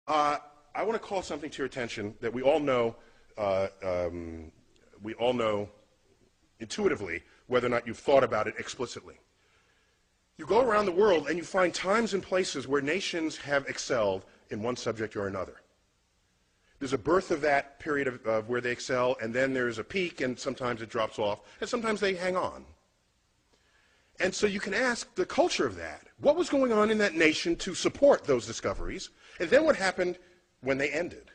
I want to call something to your attention that we all know intuitively, whether or not you've thought about it explicitly. You go around the world and you find times and places where nations have excelled in one subject or another. There's a birth of that period of where they excel, and then there's a peak, and sometimes it drops off, and sometimes they hang on. And so you can ask the culture of that. What was going on in that nation to support those discoveries? And then what happened when they ended?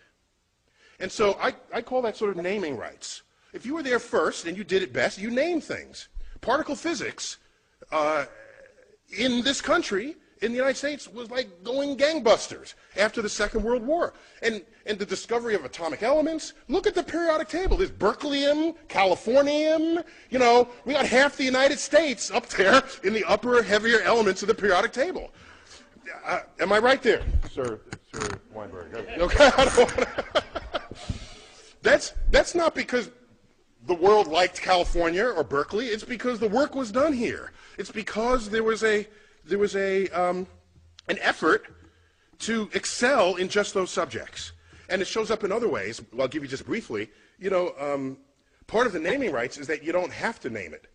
And so I call that sort of naming rights. If you were there first and you did it best, you name things. Particle physics in this country, in the United States, was like going gangbusters after the Second World War. And the discovery of atomic elements, look at the periodic table. There's berkelium, californium, you know, we got half the United States up there in the upper, heavier elements of the periodic table. Am I right there, Sir Weinberg? Okay, I don't want to. That's not because the world liked California or Berkeley. It's because the work was done here. It's because there was an effort to excel in just those subjects. And it shows up in other ways. Well, I'll give you just briefly. You know, part of the naming rights is that you don't have to name it.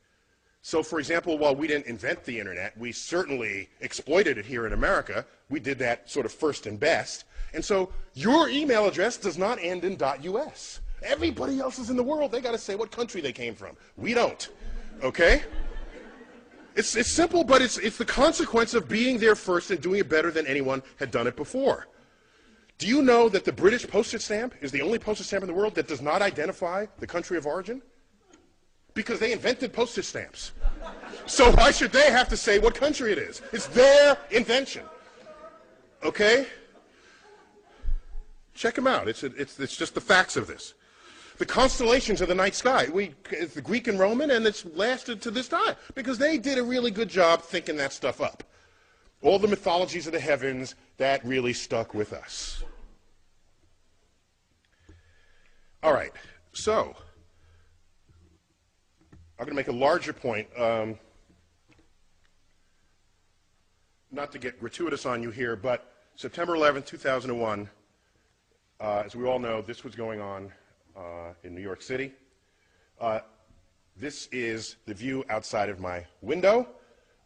So, for example, while we didn't invent the internet, we certainly exploited it here in America. We did that sort of first and best. And so your email address does not end in .us. Everybody else is in the world, they got to say what country they came from. We don't. Okay? It's simple, but it's the consequence of being there first and doing it better than anyone had done it before. Do you know that the British postage stamp is the only postage stamp in the world that does not identify the country of origin? Because they invented postage stamps. So why should they have to say what country it is? It's their invention. Okay? Check them out. It's just the facts of this. The constellations of the night sky, it's the Greek and Roman, and it's lasted to this time because they did a really good job thinking that stuff up. All the mythologies of the heavens, that really stuck with us. All right, so I'm going to make a larger point, not to get gratuitous on you here, but September 11, 2001, as we all know, this was going on in New York City. This is the view outside of my window.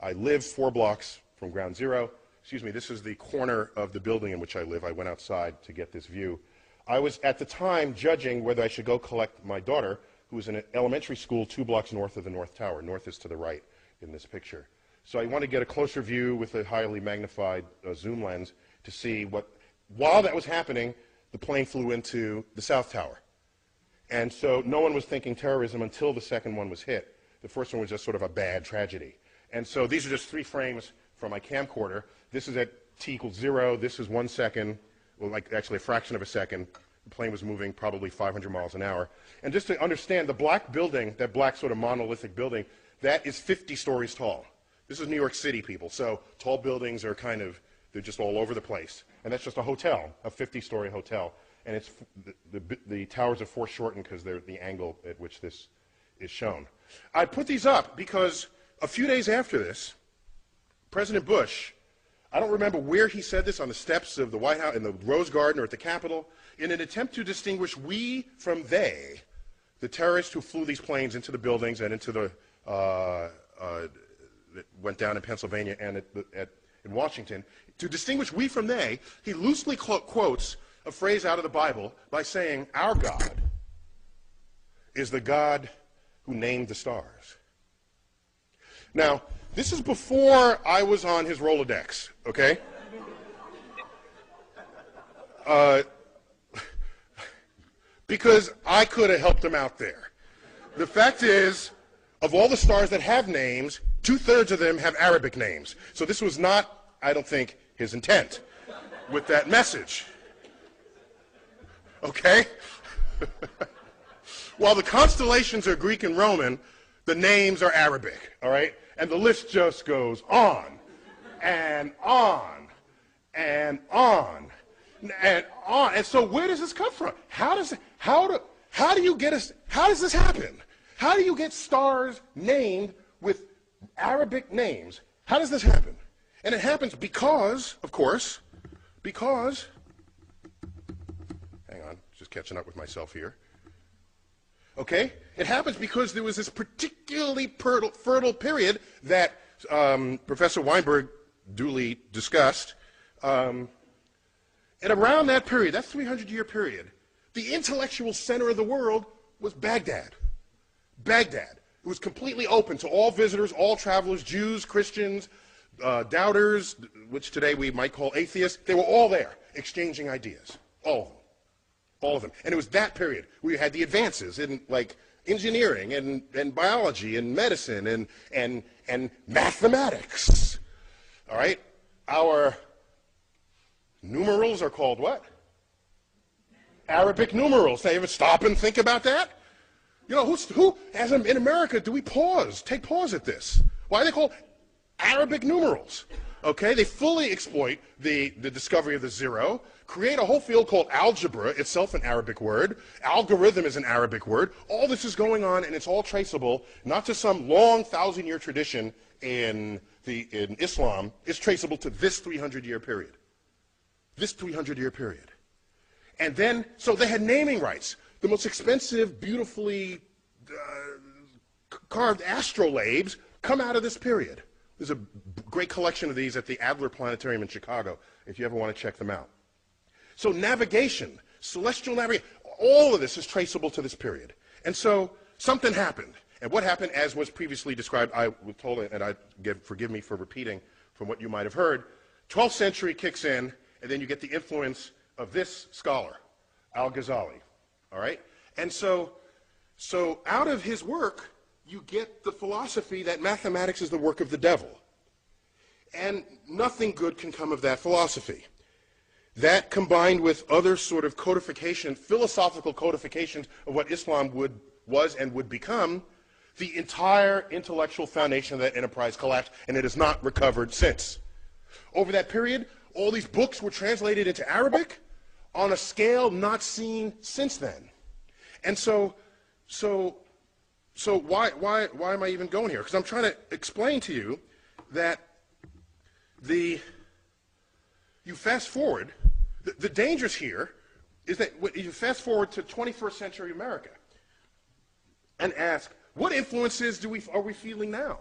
I live 4 blocks from ground zero. Excuse me, this is the corner of the building in which I live. I went outside to get this view. I was at the time judging whether I should go collect my daughter, who was in an elementary school 2 blocks north of the North Tower. North is to the right in this picture. So I want to get a closer view with a highly magnified zoom lens to see what, while that was happening, the plane flew into the South Tower. And so no one was thinking terrorism until the second one was hit. The first one was just sort of a bad tragedy. And so these are just 3 frames from my camcorder. This is at t equals 0. This is 1 second, well, like actually a fraction of a second. The plane was moving probably 500 miles an hour. And just to understand, the black building, that black sort of monolithic building, that is 50 stories tall. This is New York City, people. So tall buildings are kind of, they're just all over the place. And that's just a hotel, a 50-story hotel. And it's, the towers are foreshortened because they're the angle at which this is shown. I put these up because a few days after this, President Bush, I don't remember where he said this, on the steps of the White House, in the Rose Garden or at the Capitol, in an attempt to distinguish we from they, the terrorists who flew these planes into the buildings and into the, that went down in Pennsylvania and in Washington, to distinguish we from they, he loosely quotes a phrase out of the Bible by saying, our God is the God who named the stars. Now, this is before I was on his Rolodex, okay? Because I could have helped him out there. The fact is, of all the stars that have names, 2/3 of them have Arabic names. So this was not, I don't think, his intent with that message. Okay? While the constellations are Greek and Roman, the names are Arabic, all right? And the list just goes on and on and on and on. And so where does this come from? How does this happen? How do you get stars named with Arabic names? How does this happen? And it happens because, of course, because Just catching up with myself here. Okay? It happens because there was this particularly fertile period that Professor Weinberg duly discussed. And around that period, that 300-year period, the intellectual center of the world was Baghdad. Baghdad. It was completely open to all visitors, all travelers, Jews, Christians, doubters, which today we might call atheists. They were all there, exchanging ideas. All of them. All of them. And it was that period where you had the advances in, like, engineering and biology and medicine and mathematics. All right? Our numerals are called what? Arabic numerals. Now, you ever stop and think about that? You know, who as in America, do we take pause at this? Why are they called Arabic numerals? Okay, they fully exploit the discovery of the zero, create a whole field called algebra, itself an Arabic word. Algorithm is an Arabic word. All this is going on, and it's all traceable, not to some long 1,000-year tradition in Islam. It's traceable to this 300-year period. This 300-year period. And then, so they had naming rights. The most expensive, beautifully carved astrolabes come out of this period. There's a great collection of these at the Adler Planetarium in Chicago, if you ever want to check them out. So navigation, celestial navigation, all of this is traceable to this period. And so something happened. And what happened, as was previously described, I was told, and forgive me for repeating from what you might have heard, 12th century kicks in, and then you get the influence of this scholar, al-Ghazali. All right? And so out of his work, you get the philosophy that mathematics is the work of the devil. And nothing good can come of that philosophy. That, combined with other sort of codification, philosophical codifications of what Islam was and would become, the entire intellectual foundation of that enterprise collapsed, and it has not recovered since. Over that period, all these books were translated into Arabic on a scale not seen since then. And so why am I even going here? Because I'm trying to explain to you that you fast forward, the dangers here is that you fast forward to 21st century America and ask, what influences are we feeling now?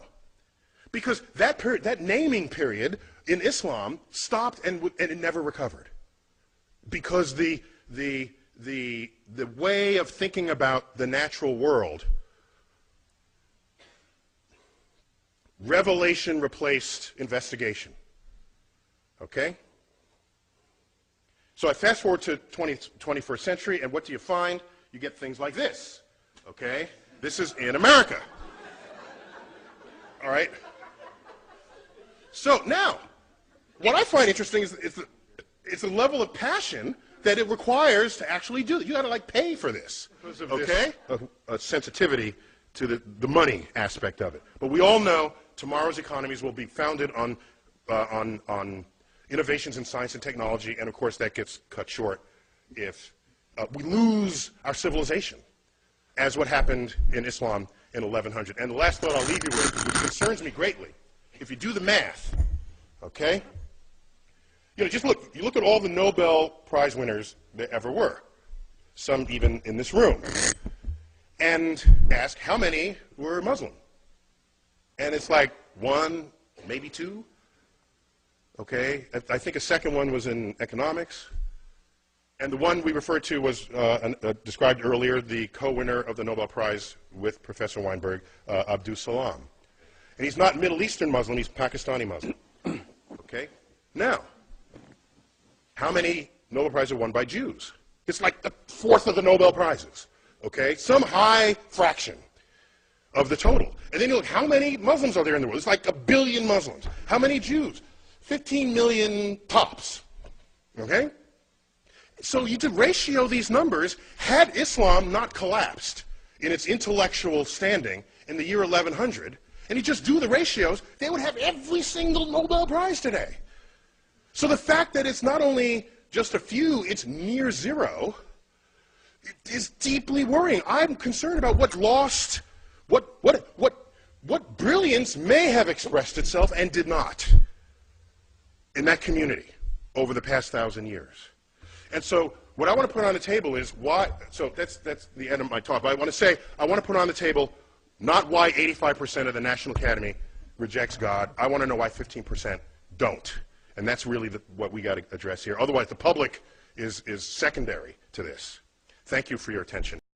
Because that naming period in Islam stopped and it never recovered. Because the way of thinking about the natural world, revelation replaced investigation. Okay? So I fast forward to 21st century, and what do you find? You get things like this. Okay? This is in America. All right? So now, what I find interesting is it's the level of passion that it requires to actually do it. You got to, like, pay for this. Okay? A sensitivity to the money aspect of it. But we all know tomorrow's economies will be founded on innovations in science and technology, and of course that gets cut short if we lose our civilization, as what happened in Islam in 1100. And the last thought I'll leave you with, which concerns me greatly, if you do the math, okay? You know, just look. You look at all the Nobel Prize winners there ever were, some even in this room, and ask how many were Muslim. And it's like one, maybe two. Okay, I think a second one was in economics. And the one we referred to was described earlier, the co-winner of the Nobel Prize with Professor Weinberg, Abdus Salam. And he's not Middle Eastern Muslim, he's Pakistani Muslim. Okay? Now, how many Nobel Prizes are won by Jews? It's like a fourth of the Nobel Prizes. Okay? Some high fraction of the total. And then you look, how many Muslims are there in the world? It's like 1 billion Muslims. How many Jews? 15 million tops. Okay? So you could ratio these numbers. Had Islam not collapsed in its intellectual standing in the year 1100, and you just do the ratios, they would have every single Nobel Prize today. So the fact that it's not only just a few, it's near zero, it is deeply worrying. I'm concerned about what's lost, what brilliance may have expressed itself and did not in that community over the past 1,000 years. And so What I want to put on the table is why, so that's the end of my talk, but I want to put on the table not why 85% of the National Academy rejects God. I want to know why 15% don't. And that's really what we got to address here. Otherwise, the public is secondary to this. Thank you for your attention.